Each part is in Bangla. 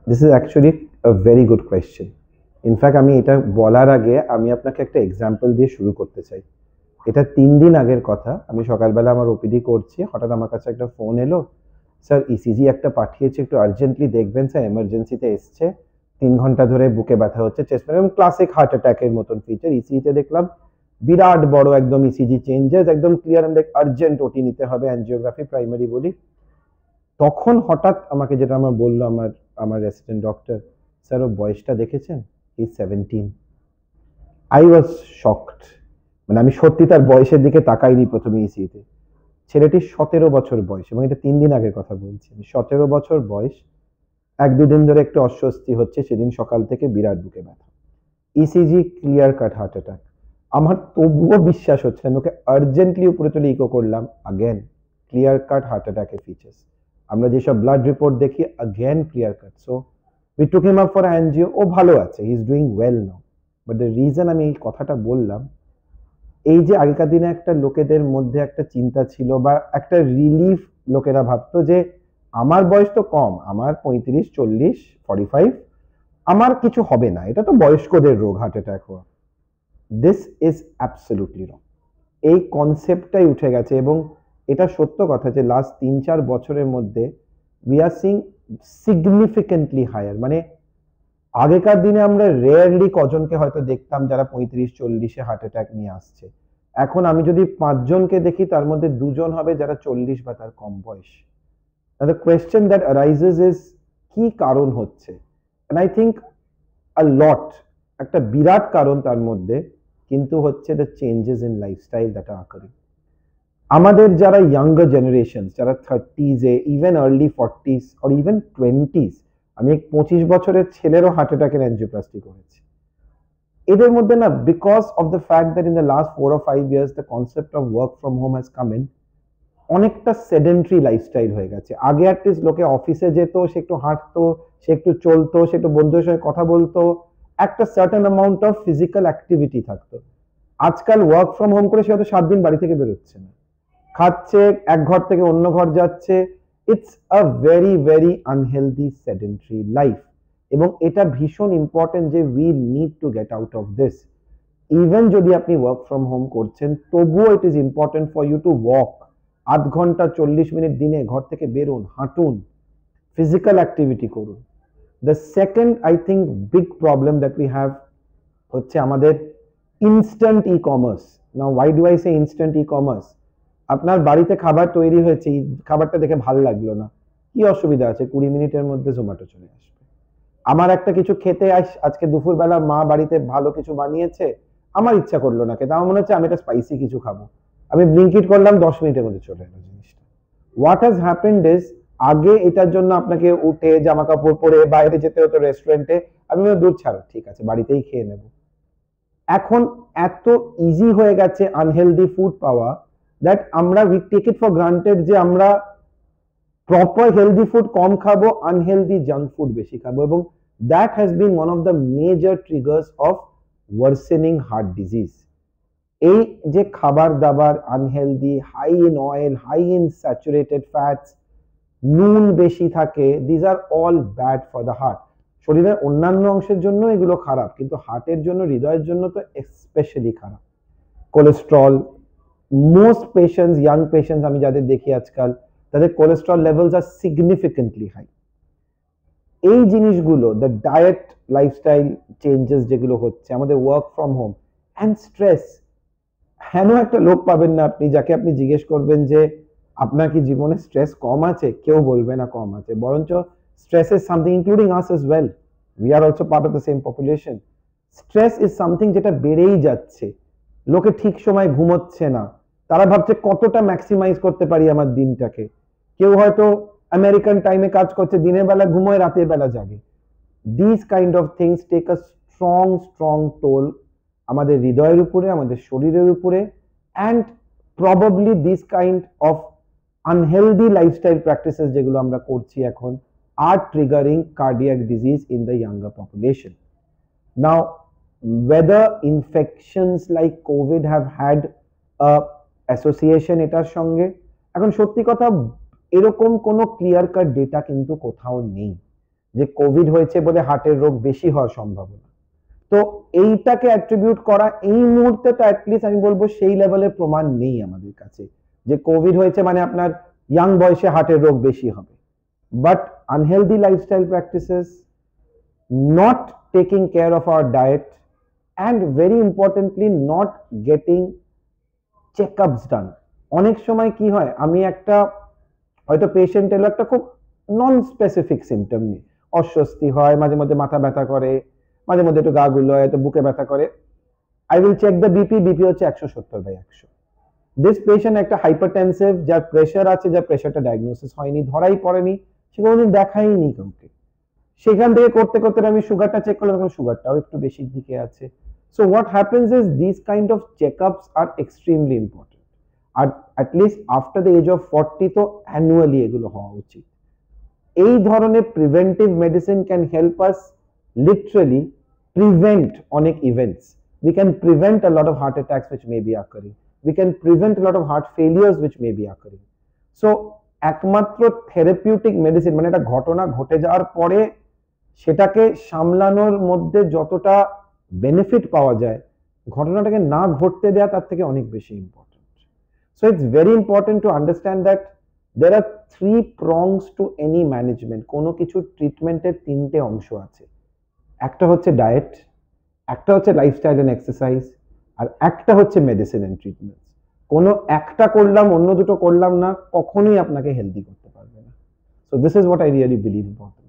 This is actually a very good question. In fact আমি এটা বলার আগে আমি আপনাকে একটা এক্সাম্পল দিয়ে শুরু করতে চাই। এটা ৩ দিন আগের কথা। আমি সকালবেলা আমার ওপিডি করছি। হঠাৎ আমার কাছে একটা ফোন এলো। স্যার ইসিজি একটা পাঠিয়েছি, একটু আর্জেন্টলি দেখবেন স্যার, এমার্জেন্সিতে এসছে। ৩ ঘন্টা ধরে বুকে ব্যথা হচ্ছে, চেস্ট পেইন, এবং ক্লাসিক হার্ট অ্যাটাকের মতন ফিচার। ইসিজিতে দেখলাম বিরাট বড় একদম ইসিজি চেঞ্জেস, একদম ক্লিয়ার। আমি আর্জেন্ট ওটি নিতে হবে, অ্যাঞ্জিওগ্রাফি প্রাইমারি বলি। তখন হঠাৎ আমাকে যেটা আমার বলল আমার আমার রেসিডেন্ট ডক্টর, স্যার ওর বয়সটা দেখেছেন? He is 17। I was shocked. মানে আমি সত্যি তার বয়সের দিকে তাকাইনি প্রথমে ইসিতে। ছেলেটির 17 বছর বয়স, এবং এটা 3 দিন আগের কথা বলছি। 17 বছর বয়স, 1-2 দিন ধরে একটু অস্বস্তি হচ্ছে, সেদিন সকাল থেকে বিরাট বুকে ব্যথা। ECG clear cut heart attack. আমার তবুও বিশ্বাস হচ্ছে না। আমি ওকে আর্জেন্টলি উপরে তুলে ইকো করলাম, আগেন ক্লিয়ার কাট হার্ট অ্যাটাকের ফিচার্স। আমরা যেসব ব্লাড রিপোর্ট দেখি, again clear cut. So we took him up for angio. ও ভালো আছে, he is doing well now. But the reason আমি এই কথাটা বললাম, এই যে আগেকার দিনে একটা লোকেদের মধ্যে একটা চিন্তা ছিল বা একটা রিলিফ, লোকেরা ভাবতো যে আমার বয়স তো কম, আমার 35, 40, 45, আমার কিছু হবে না, এটা তো বয়স্কদের রোগ হার্ট অ্যাটাক হওয়া। দিস ইজ অ্যাবসলিউটলি রং। এই কনসেপ্টটাই উঠে গেছে, এবং এটা সত্য কথা যে লাস্ট 3-4 বছরের মধ্যে we are seeing significantly higher. মানে আগেকার দিনে আমরা রেয়ারলি কজনকে হয়তো দেখতাম যারা 35-40-এ হার্ট অ্যাটাক নিয়ে আসছে। এখন আমি যদি 5 জনকে দেখি, তার মধ্যে 2 জন হবে যারা 40 বা তার কম বয়স। Now the question that arises is কি কারণ হচ্ছে? And I think a lot, একটা বিরাট কারণ তার মধ্যে কিন্তু হচ্ছে the changes in lifestyle that are occurring. আমাদের যারা younger generations, যারা 30s A, even early 40s or even 20s, আমি 25 বছরের ছেলেরও হার্ট অ্যাটাকের অ্যাঞ্জিওপ্লাস্টি করেছি। এদের মধ্যে না, because of the fact that in the last 4 or 5 years the concept of work from home has come in, অনেকটা সেডেন্টারি লাইফস্টাইল হয়ে গেছে। আগে অ্যাটলিস্ট লোকে অফিসে যেত, সে একটু হাঁটতো, সে একটু চলতো, সে একটু বন্ধুদের সঙ্গে কথা বলতো, একটা certain amount of physical activity থাকতো। আজকাল ওয়ার্ক ফ্রম হোম করে সে হয়তো 7 দিন বাড়ি থেকে বেরোচ্ছে না, খাচ্ছে, এক ঘর থেকে অন্য ঘর যাচ্ছে। It's a very very unhealthy sedentary life, এবং এটা ভীষণ ইম্পর্টেন্ট যে we need to get out of this. Even যদি আপনি ওয়ার্ক ফ্রম হোম করছেন, তবুও it is important for you to walk. 8 ঘন্টা 40 মিনিট দিনে ঘর থেকে বেরোন, হাঁটুন, ফিজিক্যাল অ্যাক্টিভিটি করুন। The second I think big problem that we have হচ্ছে আমাদের instant e commerce. Now why do I say instant e commerce? আপনার বাড়িতে খাবার তৈরি হয়েছে, এই খাবারটা দেখে ভালো লাগলো না, কি অসুবিধা আছে? 20 মিনিটের মধ্যে জোম্যাটো চলে আসবে। আমার একটা কিছু খেতে আজকে দুপুরবেলা মা বাড়িতে ভালো কিছু বানিয়েছে, আমার ইচ্ছা করলো না খেতে, আমার মনে হচ্ছে আমি একটা স্পাইসি কিছু খাবো, আমি ব্লিঙ্কিট করলাম, 10 মিনিটের মধ্যে চলে এলো জিনিসটা। হোয়াট হ্যাজ হ্যাপেন্ড ইজ, আগে এটার জন্য আপনাকে উঠে জামা কাপড় পরে বাইরে যেতে হতো রেস্টুরেন্টে। আমি দূর ছাড়ো, ঠিক আছে বাড়িতেই খেয়ে নেবো। এখন এত ইজি হয়ে গেছে আনহেলদি ফুড পাওয়া, দ্যাট আমরা we take it for granted যে আমরা প্রপার হেলদি ফুড কম খাবো, আনহেলদি জাঙ্ক ফুড বেশি খাবো, এবং that has been one of the major triggers of worsening heart disease. এই যে খাবার দাবার unhealthy, high in oil, high in saturated fats, নুন বেশি থাকে, these are all bad for the heart. শরীরের অন্যান্য অংশের জন্য এগুলো খারাপ, কিন্তু হার্টের জন্য, হৃদয়ের জন্য তো স্পেশালি খারাপ। Cholesterol, most patients, young patients আমি যাদের দেখি আজকাল, তাদের কোলেস্ট্রল লেভেলস আর সিগনিফিকেন্টলি হাই। এই জিনিসগুলো, দ্য ডায়েট, লাইফস্টাইল চেঞ্জেস যেগুলো হচ্ছে, আমাদের work from home and stress. হেন একটা লোক পাবেন না আপনি যাকে আপনি জিজ্ঞেস করবেন যে আপনার কি জীবনে স্ট্রেস কম আছে, কেউ বলবে না কম আছে, বরঞ্চ stress is something, including us as well, we are also part of the same population. Stress is something যেটা বেড়েই যাচ্ছে। লোকে ঠিক সময় ঘুমোচ্ছে না, তারা ভাবছে কতটা ম্যাক্সিমাইজ করতে পারি আমার দিনটাকে। কেউ হয়তো আমেরিকান টাইমে কাজ করছে, দিনের বেলা ঘুমোয়, রাতের বেলা জাগে। This kind of things take a strong strong toll আমাদের হৃদয়ের উপরে, আমাদের শরীরের উপরে, and probably this kind of unhealthy lifestyle practices যেগুলো আমরা করছি এখন are triggering cardiac disease in the younger population. Now, whether infections like COVID have had a association এটার সঙ্গে, এখন সত্যি কথা এরকম কোনো ক্লিয়ার কাট ডেটা কিন্তু কোথাও নেই। যে কোভিড হয়েছে বলে হার্টের রোগ বেশি হওয়ার সম্ভাবনা। তো এইটাকে অ্যাট্রিবিউট করা এই মুহূর্তে তো অ্যাটলিস্ট আমি বলবো সেই লেভেলের প্রমাণ নেই আমাদের কাছে যে কোভিড হয়েছে মানে আপনার ইয়াং বয়সে হার্টের রোগ বেশি হবে। But unhealthy lifestyle practices, not taking care of our diet, and very importantly not getting checkups done. অনেক সময় কি হয়, আমি একটা হয়তো পেশেন্ট এলো একটা খুব নন স্পেসিফিক সিমটম নিয়ে, অস্বস্তি হয়, মাঝে মধ্যে মাথা ব্যথা করে, মাঝে মধ্যে একটু গা গুলো হয়, বুকে ব্যথা করে, I will check the BP, BP হচ্ছে 170/100। দিস পেশেন্ট একটা হাইপারটেনসিভ, যার প্রেশার আছে, যার প্রেশারটা ডায়াগনোসিস হয়নি, ধরাই পড়েনি, সে কোনোদিন দেখাইনি কাউকে, সেখান থেকে করতে করতে আমি সুগারটা চেক করলাম, তখন সুগারটাও একটু বেশির দিকে আছে। So what happens is this kind of checkups are extremely important. আর at least after the age of 40 তো অ্যানুয়ালি এগুলো হওয়া উচিত। এই ধরনের preventive medicine can help us literally prevent অনেক events. We can prevent a lot of heart attacks which may be occurring. We can prevent a lot of heart failures which may be occurring. So একমাত্র থেরাপিউটিক মেডিসিন মানে একটা ঘটনা ঘটে যাওয়ার পরে সেটাকে সামলানোর মধ্যে যতটা বেনিফিট পাওয়া যায়, ঘটনাটাকে না ঘটতে দেওয়া তার থেকে অনেক বেশি important. So it's very important to understand that there are 3 prongs to any management. কোনো কিছু ট্রিটমেন্টের 3টে অংশ আছে, একটা হচ্ছে ডায়েট, একটা হচ্ছে লাইফস্টাইল এন্ড এক্সারসাইজ, আর একটা হচ্ছে মেডিসিন এন্ড ট্রিটমেন্ট। কোনো একটা করলাম অন্য দুটো করলাম না, কখনোই আপনাকে হেলদি করতে পারবে না। So this is what I really believe about it.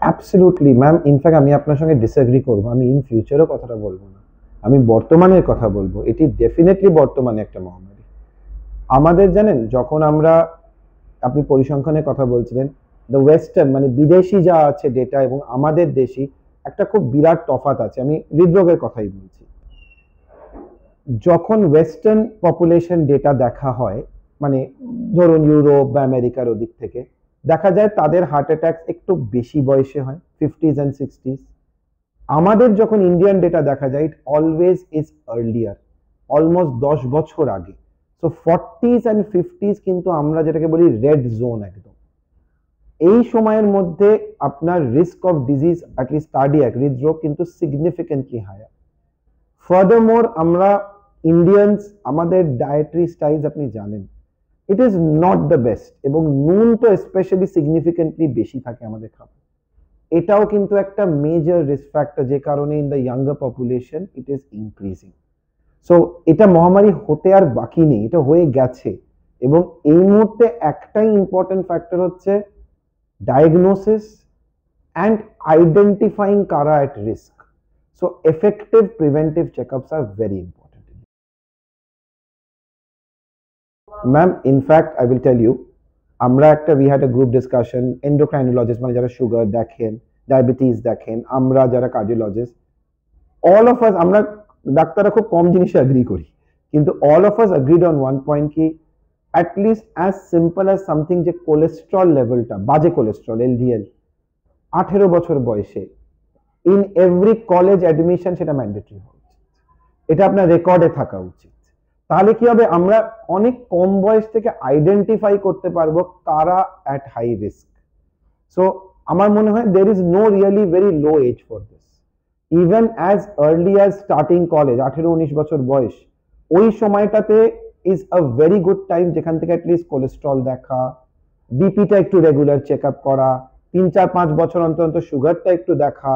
Absolutely ma'am, in fact আমি আপনার সঙ্গে ডিসএগ্রি করবো, আমি ইন ফিউচারও কথাটা বলবো না, আমি বর্তমানের কথা বলবো। এটি ডেফিনেটলি বর্তমানে একটা মহামারী। আমাদের জানেন, যখন আমরা, আপনি পরিসংখ্যানের কথা বলছিলেন, দ্য ওয়েস্টার্ন মানে বিদেশি যা আছে ডেটা এবং আমাদের দেশি একটা খুব বিরাট তফাৎ আছে। আমি হৃদরোগের কথাই বলছি। যখন ওয়েস্টার্ন পপুলেশন ডেটা দেখা হয়, মানে ধরুন ইউরোপ বা আমেরিকার ওদিক থেকে, দেখা যায় তাদের হার্ট অ্যাটাক একটু বেশি বয়সে হয়, 50s and 60s। আমাদের যখন ইন্ডিয়ান ডেটা দেখা যায়, ইট অলওয়েজ ইজ আর্লিয়ার, অলমোস্ট 10 বছর আগে। সো 40s and 50s কিন্তু আমরা যেটাকে বলি রেড জোন একদম। এই সময়ের মধ্যে আপনার risk of disease at least cardiac হৃদরোগ কিন্তু সিগনিফিকেন্টলি হায়ার। ফার্দারমোর আমরা ইন্ডিয়ানস, আমাদের ডায়েটারি স্টাইলস আপনি জানেন, it is not the best, এবং নুন তো স্পেশালি সিগনিফিকেন্টলি বেশি থাকে আমাদের খাবার। এটাও কিন্তু একটা মেজর রিস্ক ফ্যাক্টর, যে কারণে in the younger population it is increasing. So এটা মহামারী হতে আর বাকি নেই, এটা হয়ে গেছে। এবং এই মুহূর্তে একটাই ইম্পর্টেন্ট ফ্যাক্টর হচ্ছে ডায়াগনোসিস অ্যান্ড আইডেন্টিফাইং কারা at risk. So effective preventive checkups are very important. Ma'am, in fact, I will tell you, আমরা একটা we had a group discussion, endocrinologist মানে যারা সুগার দেখেন, ডায়াবেটিস দেখেন, আমরা যারা কার্ডিওলজিস্ট, all of us, আমরা ডাক্তাররা খুব কম জিনিসে এগ্রি করি, কিন্তু all of us agreed on one point কি at least as simple as something যে কোলেস্ট্রল লেভেলটা, বাজে কোলেস্ট্রল এলডিএল 18 বছর বয়সে ইন এভরি কলেজ অ্যাডমিশন সেটা ম্যান্ডেটরি হবে, এটা আপনার রেকর্ডে থাকা উচিত। তাহলে কি হবে, আমরা অনেক কম বয়স থেকে আইডেন্টিফাই করতে পারবো কারা অ্যাট হাই রিস্ক। সো আমার মনে হয় there is no really very low age for this, even as early as starting college, 18-19 বছর বয়স, ওই সময়টাতে is a very good time যেখান থেকে অ্যাটলিস্ট কোলেস্ট্রল দেখা, বিপিটা একটু রেগুলার চেক আপ করা, 3-4-5 বছর অন্তর অন্তর সুগারটা একটু দেখা।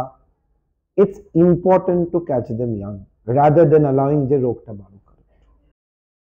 It's important to catch them young rather than allowing যে রোগটা বাড়ুক।